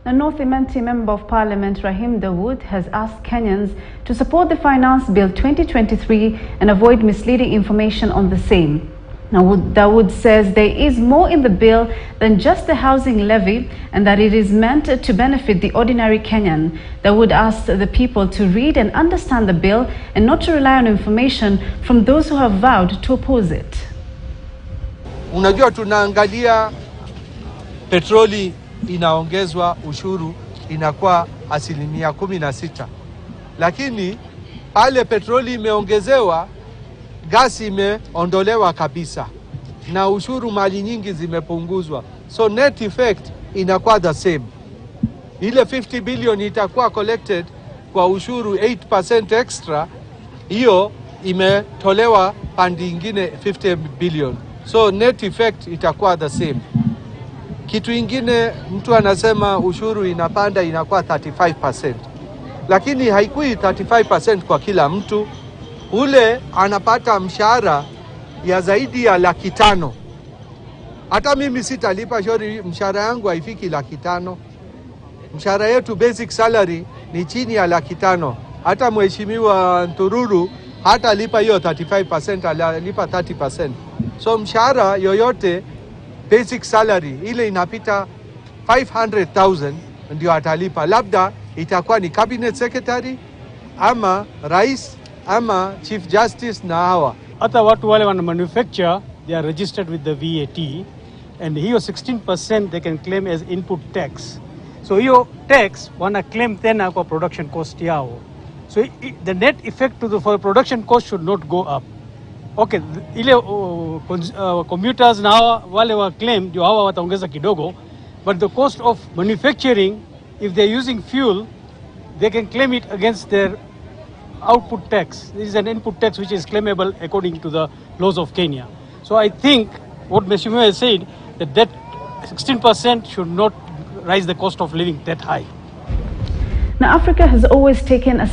The North Imenti Member of Parliament Rahim Dawood has asked Kenyans to support the Finance Bill 2023 and avoid misleading information on the same. Now, Dawood says there is more in the bill than just the housing levy and that it is meant to benefit the ordinary Kenyan. Dawood asked the people to read and understand the bill and not to rely on information from those who have vowed to oppose it. Unajua tunaangalia petroli inaongezwa ushuru inakuwa 16%, lakini pale petroli imeongezewa gasi imeondolewa kabisa na ushuru mali nyingi zimepunguzwa, so net effect inakuwa the same. Ile 50 billion itakuwa collected kwa ushuru 8% extra, hiyo imetolewa pande ingine 50 billion, so net effect itakuwa the same. Kitu ingine mtu anasema ushuru inapanda inakuwa 35%, lakini haikui 35% kwa kila mtu. Ule anapata mshahara ya zaidi ya 500,000. Hata mimi sitalipa shori, mshahara yangu haifiki 500,000. Mshahara yetu basic salary ni chini ya 500,000. Hata mheshimiwa Ntururu hata lipa hiyo 35%, alipa 30%. So mshahara yoyote basic salary ile inapita 500,000 ndio atalipa. Labda itakuwa ni cabinet secretary ama rais ama chief justice na hawa. Hata watu wale wana manufacture, they are registered with the VAT, and hiyo 16% they can claim as input tax. So hiyo tax wana claim tena kwa production cost yao. So the net effect for production cost should not go up. Okay, ile commuters na hawa wale wa claim ndio hawa wataongeza kidogo, but the cost of manufacturing, if they're using fuel, they can claim it against their output tax. This is an input tax which is claimable according to the laws of Kenya. So I think what Mheshimiwa has said, that 16% should not rise the cost of living that high. Now, Africa has always taken a